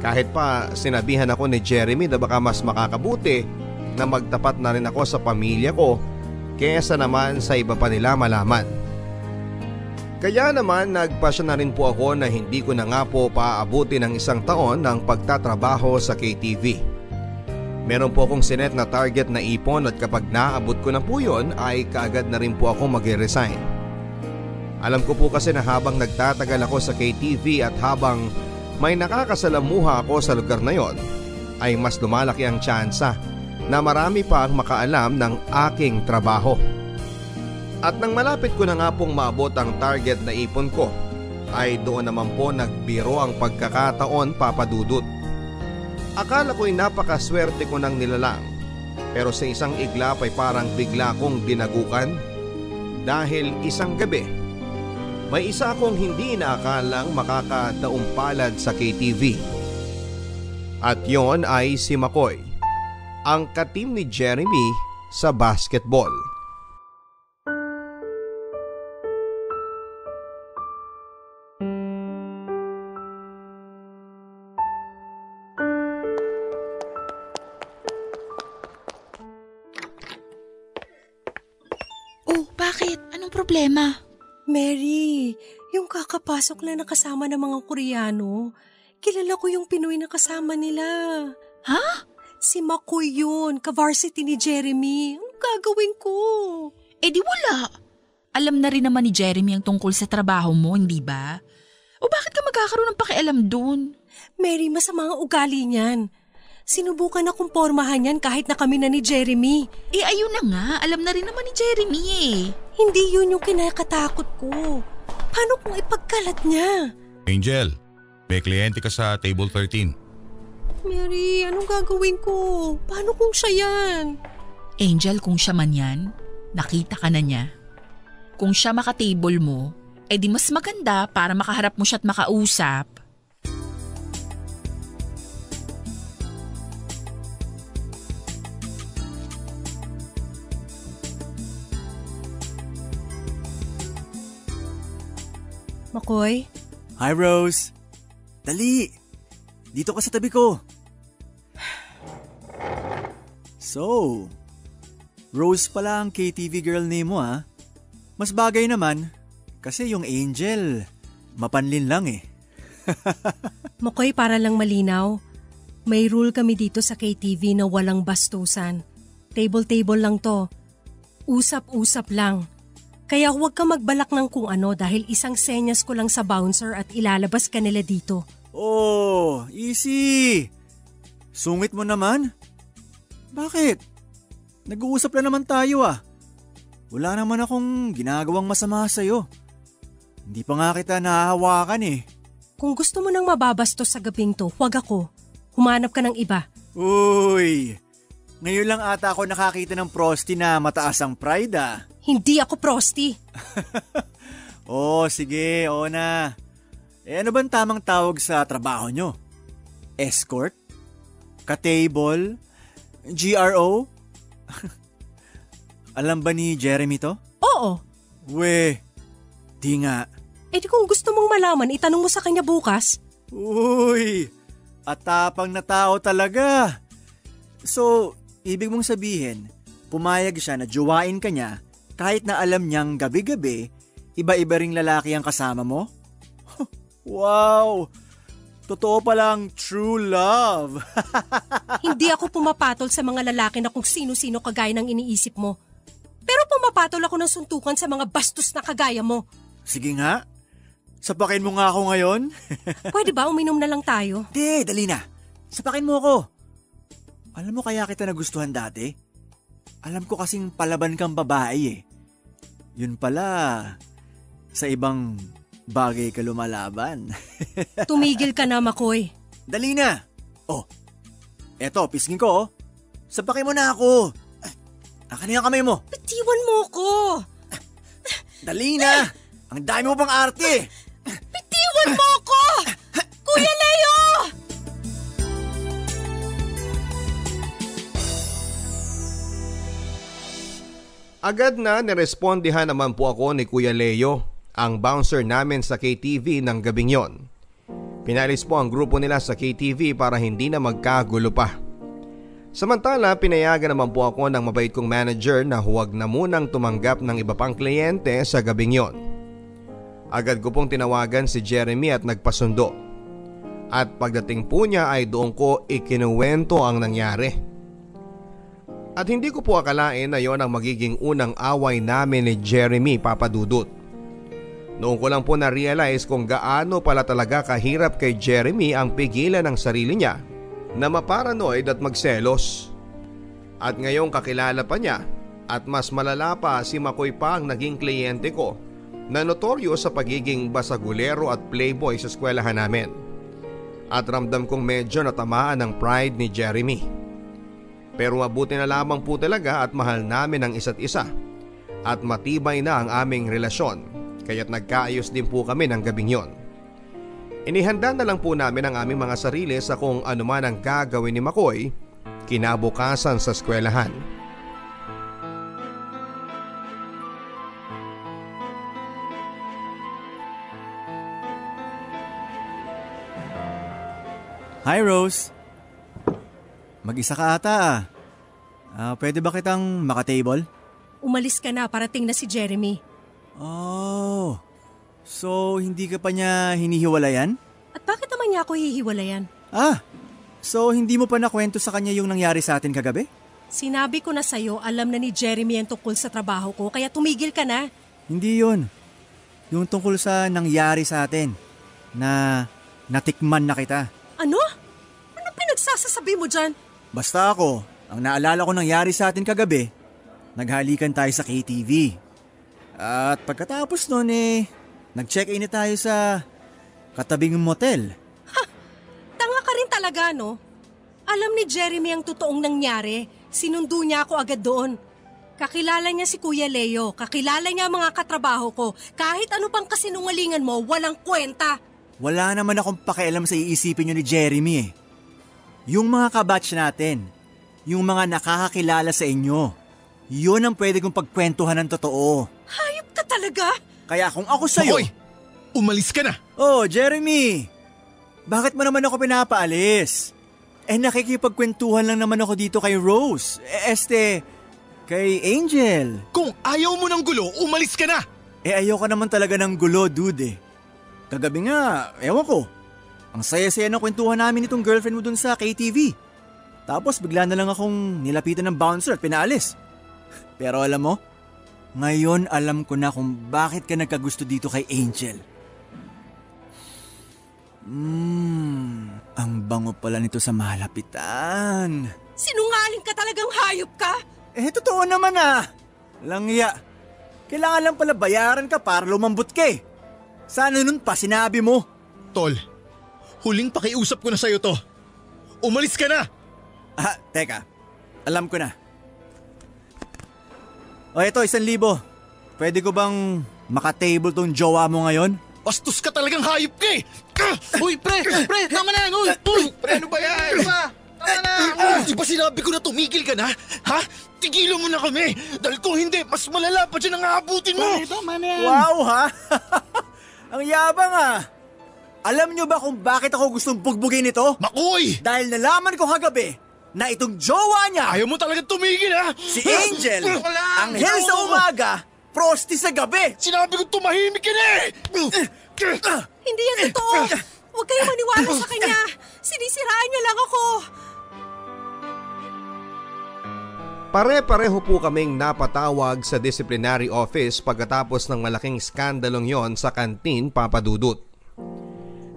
Kahit pa sinabihan ako ni Jeremy na baka mas makakabuti na magtapat na rin ako sa pamilya ko kaysa naman sa iba pa nila malaman. Kaya naman nagpasya na rin po ako na hindi ko na nga po paaabuti ng 1 taon ng pagtatrabaho sa KTV. Meron po akong sinet na target na ipon at kapag naabot ko na po yun ay kaagad na rin po ako mag-resign. Alam ko po kasi na habang nagtatagal ako sa KTV at habang may nakakasalamuha ako sa lugar na yon ay mas lumalaki ang tsansa na marami pa ang makaalam ng aking trabaho. At nang malapit ko na nga pong maabot ang target na ipon ko ay doon naman po nagbiro ang pagkakataon, Papa Dudut. Akala ko'y napakaswerte ko ng nilalang pero sa isang iglap ay parang bigla kong dinagukan dahil isang gabi may isa akong hindi inaakalang makakataumpalad sa KTV. At yon ay si Makoy, ang ka-team ni Jeremy sa basketball. Problema? Mary, yung kakapasok lang na kasama ng mga Koreano, kilala ko yung Pinoy na kasama nila. Ha? Si Makoy yun, ka-varsity ni Jeremy. Anong gagawin ko? Eh di wala. Alam na rin naman ni Jeremy ang tungkol sa trabaho mo, hindi ba? O bakit ka magkakaroon ng pakialam dun? Mary, masama ang ugali niyan. Sinubukan na kong pormahan yan kahit na kami na ni Jeremy. Eh ayun na nga, alam na rin naman ni Jeremy eh. Hindi yun yung kinakatakot ko. Paano kung ipagkalat niya? Angel, may kliyente ka sa table 13. Mary, anong gagawin ko? Paano kung siya yan? Angel, kung siya man yan, nakita ka na niya. Kung siya makatable mo, eh di mas maganda para makaharap mo siya at makausap. Makoy? Hi, Rose. Dali. Dito ka sa tabi ko. So, Rose pala ang KTV girl name mo ha? Mas bagay naman kasi yung Angel, mapanlin lang eh. Makoy, para lang malinaw, may rule kami dito sa KTV na walang bastusan. Table-table lang to. Usap-usap lang. Kaya huwag ka magbalak ng kung ano dahil isang senyas ko lang sa bouncer at ilalabas ka nila dito. Oh, easy. Sungit mo naman. Bakit? Nag-uusap lang naman tayo ah. Wala naman akong ginagawang masama sa'yo. Hindi pa nga kita nahahawakan eh. Kung gusto mo nang mababastos sa gabing to, huwag ako. Humanap ka ng iba. Uy, ngayon lang ata ako nakakita ng prosti na mataas ang pride ah. Hindi ako prosti. Oh, sige, oo na. Eh ano bang tamang tawag sa trabaho nyo? Escort? Ka-table? GRO? Alam ba ni Jeremy to? Oo. We, di nga. Eh di kung gusto mong malaman, itanong mo sa kanya bukas. Uy, atapang na tao talaga. So, ibig mong sabihin, pumayag siya na jowain ka niya kahit na alam niyang gabi-gabi, iba-iba ring lalaki ang kasama mo? Wow! Totoo palang true love. Hindi ako pumapatol sa mga lalaki na kung sino-sino kagaya ng iniisip mo. Pero pumapatol ako ng suntukan sa mga bastos na kagaya mo. Sige nga. Sapakin mo nga ako ngayon. Pwede ba uminom na lang tayo? Di, dali na. Sapakin mo ako. Alam mo kaya kita nagustuhan dati? Alam ko kasing palaban kang babae eh. Yun pala, sa ibang bagay ka lumalaban. Tumigil ka na, Makoy. Dali na. Oh, eto, pisngin ko oh. Sapakin mo na ako. Akin na yung kamay mo. Bitiwan mo ko. Dali na. Ang dami mo pang arte! Bitiwan mo ako! Kuya Leo! Agad na nirespondihan naman po ako ni Kuya Leo, ang bouncer namin sa KTV ng gabing yon. Pinalis po ang grupo nila sa KTV para hindi na magkagulo pa. Samantala, pinayagan naman po ako ng mabait kong manager na huwag na munang tumanggap ng iba pang kliyente sa gabing yon. Agad ko pong tinawagan si Jeremy at nagpasundo. At pagdating po niya ay doon ko ikinuwento ang nangyari. At hindi ko po akalain na yon ang magiging unang away namin ni Jeremy, Papa Dudut. Noon ko lang po na-realize kung gaano pala talaga kahirap kay Jeremy ang pigilan ng sarili niya na maparanoid at magselos. At ngayong kakilala pa niya at mas malala pa, si Makoy pa ang naging kliyente ko na notoryo sa pagiging basagulero at playboy sa eskwelahan namin. At ramdam kong medyo natamaan ng pride ni Jeremy. Pero mabuti na lamang po talaga at mahal namin ang isa't isa at matibay na ang aming relasyon, kaya't nagkaayos din po kami ng gabing yon. Inihanda na lang po namin ang aming mga sarili sa kung ano man ang gagawin ni Makoy kinabukasan sa eskwelahan. Hi, Rose. Mag-isa ka ata pwede ba kitang makatable? Umalis ka na, parating na si Jeremy. Oh, so hindi ka pa niya hinihiwalayan? At bakit naman niya ako hihiwalayan? So hindi mo pa nakwento sa kanya yung nangyari sa atin kagabi? Sinabi ko na sa'yo, alam na ni Jeremy ang tungkol sa trabaho ko, kaya tumigil ka na. Hindi yun. Yung tungkol sa nangyari sa atin, na natikman na kita. Ano? Anong pinagsasasabi mo dyan? Basta ako, ang naalala ko nangyari sa atin kagabi, naghalikan tayo sa KTV. At pagkatapos nun nag-check-in na tayo sa katabing motel. Tanga ka rin talaga, no? Alam ni Jeremy ang totoong nangyari. Sinundo niya ako agad doon. Kakilala niya si Kuya Leo, kakilala niya mga katrabaho ko. Kahit ano pang kasinungalingan mo, walang kwenta. Wala naman akong pakialam sa iisipin niyo ni Jeremy Yung mga kabatch natin, yung mga nakakakilala sa inyo, yun ang pwede kong pagkwentuhan ng totoo. Hayop ka talaga? Kaya kung ako sa'yo… Makoy! Umalis ka na! Oh, Jeremy! Bakit mo naman ako pinapaalis? Nakikipagkwentuhan lang naman ako dito kay Rose. Kay Angel. Kung ayaw mo ng gulo, umalis ka na! Ayoko naman talaga ng gulo, dude Kagabi nga, ewan ko. Ang saya-saya ng kwentuhan namin itong girlfriend mo dun sa KTV. Tapos bigla na lang akong nilapitan ng bouncer at pinaalis. Pero alam mo, ngayon alam ko na kung bakit ka nagkagusto dito kay Angel. Ang bango pala nito sa malapitan. Sinungaling ka talagang hayop ka? Totoo naman Langya. Kailangan lang pala bayaran ka para lumambot ka Sana nun pa sinabi mo. Tol, huling pakiusap ko na sa'yo to. Umalis ka na! Teka. Alam ko na. O ito, 1,000. Pwede ko bang makatable tong jowa mo ngayon? Bastos ka talagang hayop ka Uy, pre, tama na yan. Uy, Pre, ano ba yan? tama na. Di ba sinabi ko na tumigil ka na? Ha? Tigilan mo na kami. Dahil kung hindi, mas malala pa dyan ang aabutin mo. Tama na yan. Wow, ha? Ang yabang Alam nyo ba kung bakit ako gustong bugbugin ito? Makoy! Dahil nalaman ko kagabi na itong jowa niya, Ayaw mo talaga tumigil si Angel, anghel sa umaga, prosti sa gabi. Sinabi ko tumahimik ka na Hindi yan totoo. Huwag kayong maniwala sa kanya. Sinisiraan niya lang ako. Pare-pareho po kaming napatawag sa disciplinary office pagkatapos ng malaking skandalong yon sa kantin, Papa Dudut.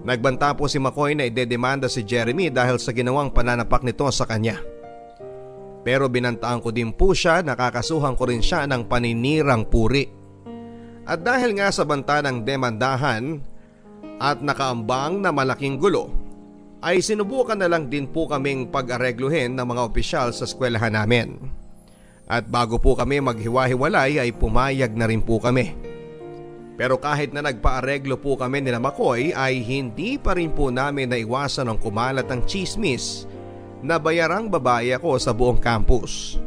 Nagbanta po si Makoy na idedemanda si Jeremy dahil sa ginawang pananapak nito sa kanya. Pero binantaan ko din po siya, nakakasuhan ko rin siya ng paninirang puri. At dahil nga sa banta ng demandahan at nakaambang na malaking gulo, ay sinubukan na lang din po kaming pag-aregluhin ng mga opisyal sa eskwelahan namin. At bago po kami maghiwa-hiwalay ay pumayag na rin po kami. Pero kahit na nagpaareglo po kami ni McCoy ay hindi pa rin po namin naiwasan ang kumalat ang chismis na bayarang babae ako sa buong campus.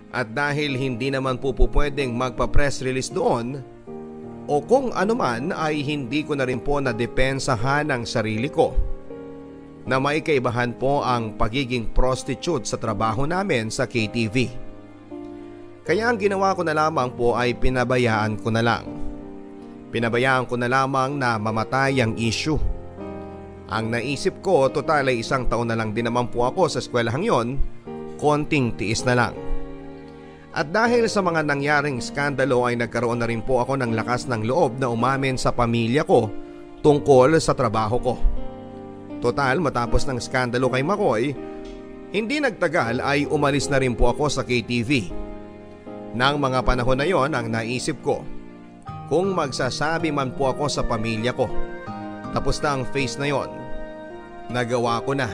At dahil hindi naman po pwedeng magpa-press release doon o kung ano man ay hindi ko na rin po nadepensahan ang sarili ko na may kaibahan po ang pagiging prostitute sa trabaho namin sa KTV. Kaya ang ginawa ko na lamang po ay pinabayaan ko na lang. Pinabayaan ko na lamang na mamatay ang issue. Ang naisip ko, total ay 1 taon na lang din naman po ako sa eskwelahang yon, konting tiis na lang. At dahil sa mga nangyaring skandalo ay nagkaroon na rin po ako ng lakas ng loob na umamin sa pamilya ko tungkol sa trabaho ko. Total, matapos ng skandalo kay McCoy, hindi nagtagal ay umalis na rin po ako sa KTV. Nang mga panahon na yon ang naisip ko, kung magsasabi man po ako sa pamilya ko, tapos na ang phase na yon, nagawa ko na.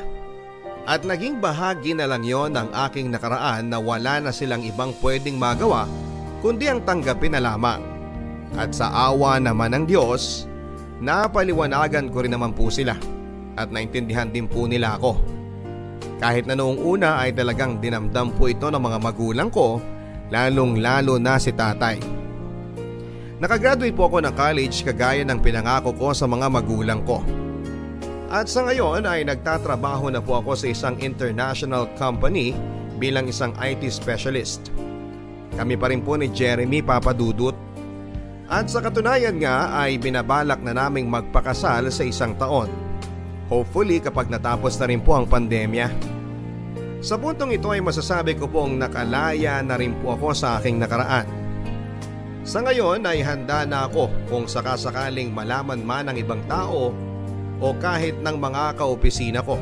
At naging bahagi na lang yon ng aking nakaraan na wala na silang ibang pwedeng magawa kundi ang tanggapin na lamang. At sa awa naman ng Diyos, napaliwanagan ko rin naman po sila at naintindihan din po nila ako. Kahit na noong una ay talagang dinamdam po ito ng mga magulang ko, lalong lalo na si tatay. Nakagraduate po ako ng college kagaya ng pinangako ko sa mga magulang ko. At sa ngayon ay nagtatrabaho na po ako sa isang international company bilang isang IT specialist. Kami pa rin po ni Jeremy Papadudut. At sa katunayan nga ay binabalak na naming magpakasal sa 1 taon. Hopefully kapag natapos na rin po ang pandemya. Sa puntong ito ay masasabi ko pong nakalaya na rin po ako sa aking nakaraan. Sa ngayon ay handa na ako kung sakasakaling malaman man ng ibang tao o kahit ng mga kaopisina ko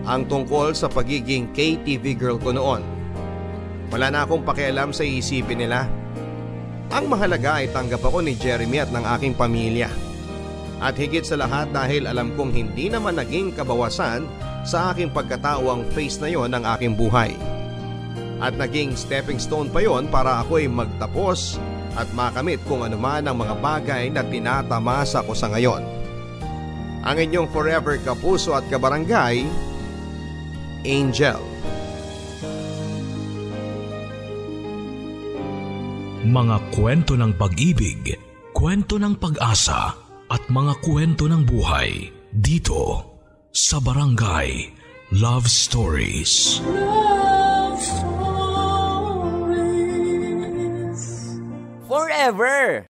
ang tungkol sa pagiging KTV girl ko noon. Wala na akong pakialam sa iisipin nila. Ang mahalaga ay tanggap ako ni Jeremy at ng aking pamilya. At higit sa lahat dahil alam kong hindi naman naging kabawasan sa aking pagkatao ang phase na yon ng aking buhay. At naging stepping stone pa yon para ako ay magtapos at makamit kung anuman ang mga bagay na tinatamasa ko sa ngayon. Ang inyong forever kapuso at kabarangay, Angel. Mga kwento ng pag-ibig, kwento ng pag-asa at mga kwento ng buhay dito sa Barangay Love Stories. Love Stories. Forever.